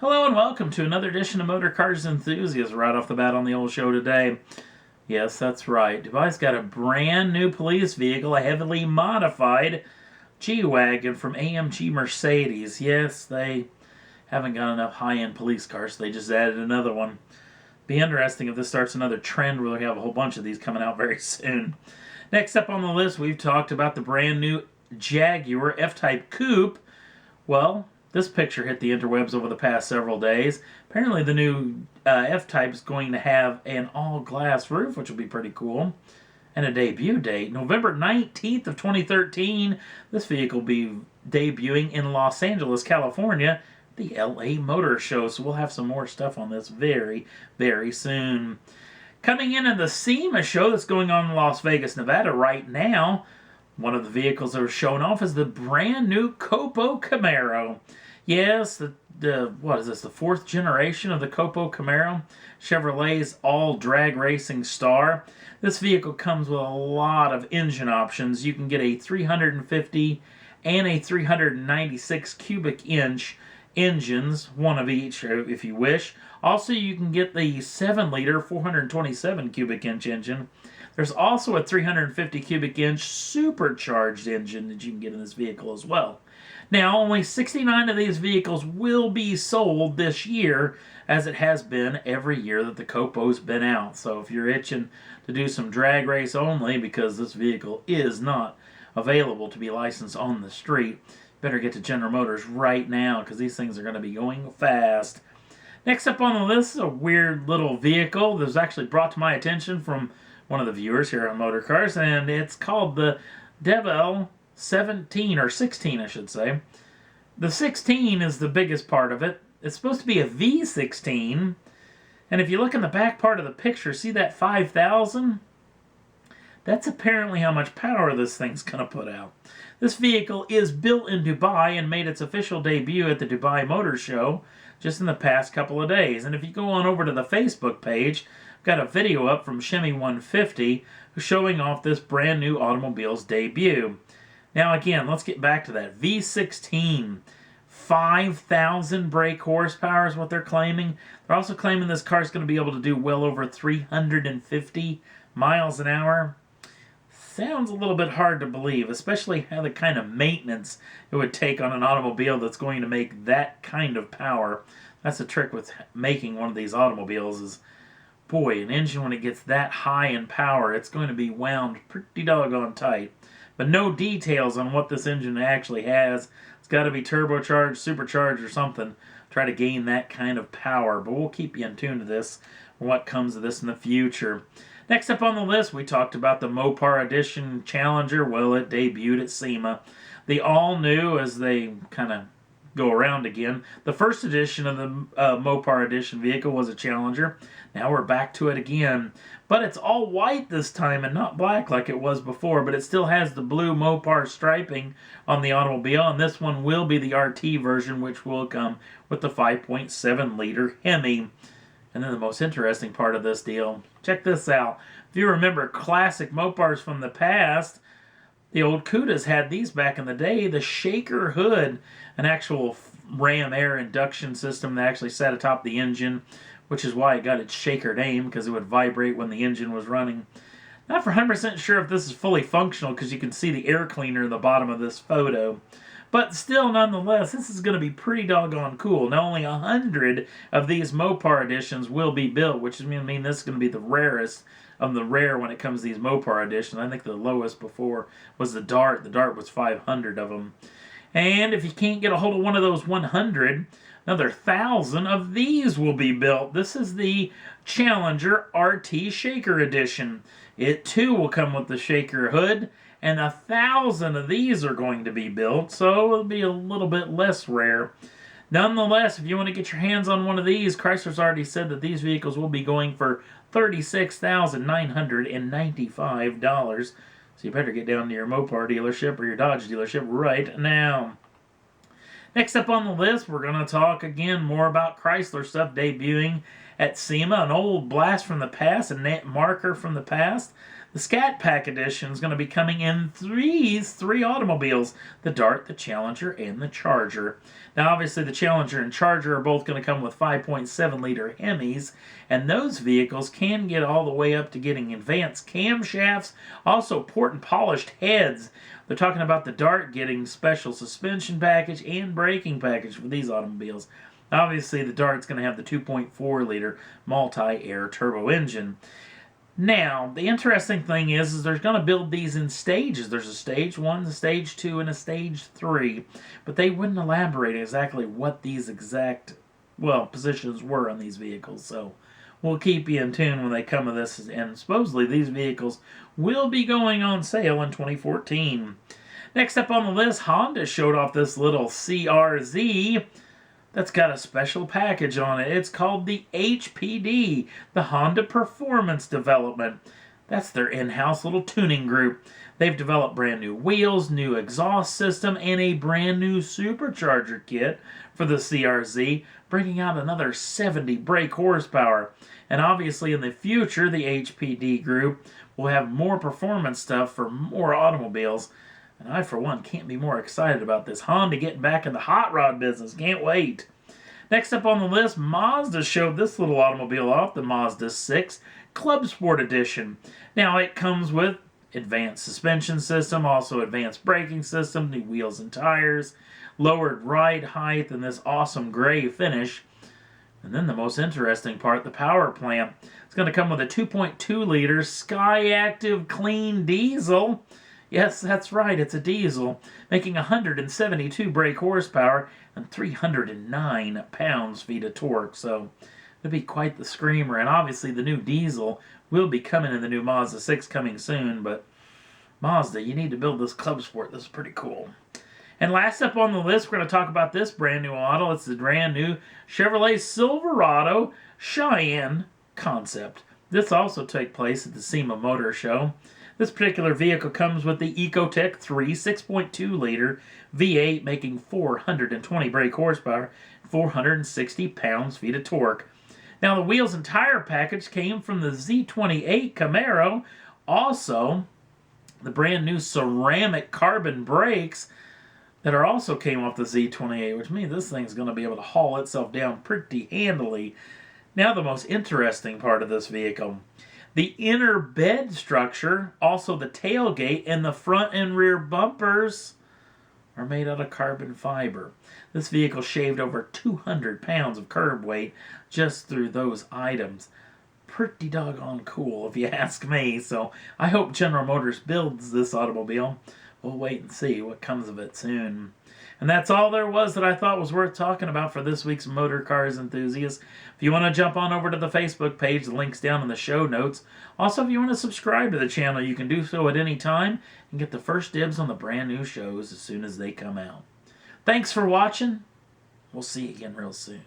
Hello and welcome to another edition of Motor Cars Enthusiasts. Right off the bat on the old show today. Yes, that's right. Dubai's got a brand new police vehicle, a heavily modified G-Wagen from AMG Mercedes. Yes, they haven't got enough high-end police cars, so they just added another one. Be interesting if this starts another trend where we have a whole bunch of these coming out very soon. Next up on the list, we've talked about the brand new Jaguar F-Type Coupe. Well, this picture hit the interwebs over the past several days. Apparently the new F-Type is going to have an all-glass roof, which will be pretty cool. And a debut date, November 19th of 2013. This vehicle will be debuting in Los Angeles, California, the LA Motor Show. So we'll have some more stuff on this very, very soon. Coming in at the SEMA show that's going on in Las Vegas, Nevada right now, one of the vehicles that was shown off is the brand new COPO Camaro. Yes, what is this, the fourth generation of the COPO Camaro? Chevrolet's all-drag racing star. This vehicle comes with a lot of engine options. You can get a 350 and a 396 cubic inch engines, one of each if you wish. Also, you can get the 7-liter 427 cubic inch engine. There's also a 350 cubic inch supercharged engine that you can get in this vehicle as well. Now, only 69 of these vehicles will be sold this year, as it has been every year that the COPO's been out. So if you're itching to do some drag race only, because this vehicle is not available to be licensed on the street, better get to General Motors right now, because these things are going to be going fast. Next up on the list is a weird little vehicle that was actually brought to my attention from one of the viewers here on Motor Cars, and it's called the Devel 17, or 16 I should say. The 16 is the biggest part of it. It's supposed to be a V16, and if you look in the back part of the picture, see that 5,000? That's apparently how much power this thing's going to put out. This vehicle is built in Dubai and made its official debut at the Dubai Motor Show just in the past couple of days. And if you go on over to the Facebook page, I've got a video up from Shimmy 150 showing off this brand new automobile's debut. Now again, let's get back to that. V16, 5,000 brake horsepower is what they're claiming. They're also claiming this car is going to be able to do well over 350 miles an hour. Sounds a little bit hard to believe, especially how the kind of maintenance it would take on an automobile that's going to make that kind of power. That's the trick with making one of these automobiles is, boy, an engine when it gets that high in power, it's going to be wound pretty doggone tight. But no details on what this engine actually has. It's got to be turbocharged, supercharged, or something. Try to gain that kind of power. But we'll keep you in tune to this, what comes of this in the future. Next up on the list, we talked about the Mopar Edition Challenger. Well, it debuted at SEMA. The all-new, as they kind of go around again, the first edition of the Mopar Edition vehicle was a Challenger. Now we're back to it again. But it's all white this time and not black like it was before, but it still has the blue Mopar striping on the automobile, and this one will be the RT version, which will come with the 5.7-liter Hemi. And then the most interesting part of this deal, check this out. If you remember classic Mopars from the past, the old Cudas had these back in the day. The shaker hood, an actual ram air induction system that actually sat atop the engine, which is why it got its shaker name, because it would vibrate when the engine was running. Not for 100% sure if this is fully functional, because you can see the air cleaner in the bottom of this photo. But still, nonetheless, this is going to be pretty doggone cool. Now, only 100 of these Mopar editions will be built, which is going to mean this is going to be the rarest of the rare when it comes to these Mopar editions. I think the lowest before was the Dart. The Dart was 500 of them. And if you can't get a hold of one of those 100, another 1,000 of these will be built. This is the Challenger RT Shaker Edition. It, too, will come with the shaker hood. And 1,000 of these are going to be built, so it'll be a little bit less rare. Nonetheless, if you want to get your hands on one of these, Chrysler's already said that these vehicles will be going for $36,995. So you better get down to your Mopar dealership or your Dodge dealership right now. Next up on the list, we're going to talk again more about Chrysler stuff debuting at SEMA, an old blast from the past, a marker from the past. The Scat Pack Edition is going to be coming in three automobiles: the Dart, the Challenger, and the Charger. Now, obviously, the Challenger and Charger are both going to come with 5.7-liter Hemis, and those vehicles can get all the way up to getting advanced camshafts, also port and polished heads. They're talking about the Dart getting special suspension package and braking package for these automobiles. Obviously, the Dart's going to have the 2.4-liter multi-air turbo engine. Now, the interesting thing is they're going to build these in stages. There's a stage 1, a stage 2, and a stage 3. But they wouldn't elaborate exactly what these exact, positions were on these vehicles. So we'll keep you in tune when they come to this. And supposedly these vehicles will be going on sale in 2014. Next up on the list, Honda showed off this little CRZ that's got a special package on it. It's called the HPD, the Honda Performance Development. That's their in-house little tuning group. They've developed brand new wheels, new exhaust system, and a brand new supercharger kit for the CRZ, bringing out another 70 brake horsepower. And obviously in the future, the HPD group will have more performance stuff for more automobiles. And I, for one, can't be more excited about this. Honda getting back in the hot rod business. Can't wait. Next up on the list, Mazda showed this little automobile off, the Mazda 6 Clubsport Edition. Now, it comes with advanced suspension system, also advanced braking system, new wheels and tires, lowered ride height, and this awesome gray finish. And then the most interesting part, the power plant. It's going to come with a 2.2-liter Sky-Active clean diesel. Yes, that's right, it's a diesel, making 172 brake horsepower and 309 pounds-feet of torque. So it'll be quite the screamer. And obviously the new diesel will be coming in the new Mazda 6 coming soon. But Mazda, you need to build this Clubsport. This is pretty cool. And last up on the list, we're going to talk about this brand new model. It's the brand new Chevrolet Silverado Cheyenne Concept. This also took place at the SEMA Motor Show. This particular vehicle comes with the Ecotec 3 6.2-liter V8, making 420 brake horsepower, 460 pounds-feet of torque. Now, the wheels and tire package came from the Z28 Camaro. Also, the brand new ceramic carbon brakes that also came off the Z28, which means this thing's going to be able to haul itself down pretty handily. Now, the most interesting part of this vehicle. The inner bed structure, also the tailgate, and the front and rear bumpers are made out of carbon fiber. This vehicle shaved over 200 pounds of curb weight just through those items. Pretty doggone cool, if you ask me. So I hope General Motors builds this automobile. We'll wait and see what comes of it soon. And that's all there was that I thought was worth talking about for this week's Motor Cars Enthusiast. If you want to jump on over to the Facebook page, the link's down in the show notes. Also, if you want to subscribe to the channel, you can do so at any time and get the first dibs on the brand new shows as soon as they come out. Thanks for watching. We'll see you again real soon.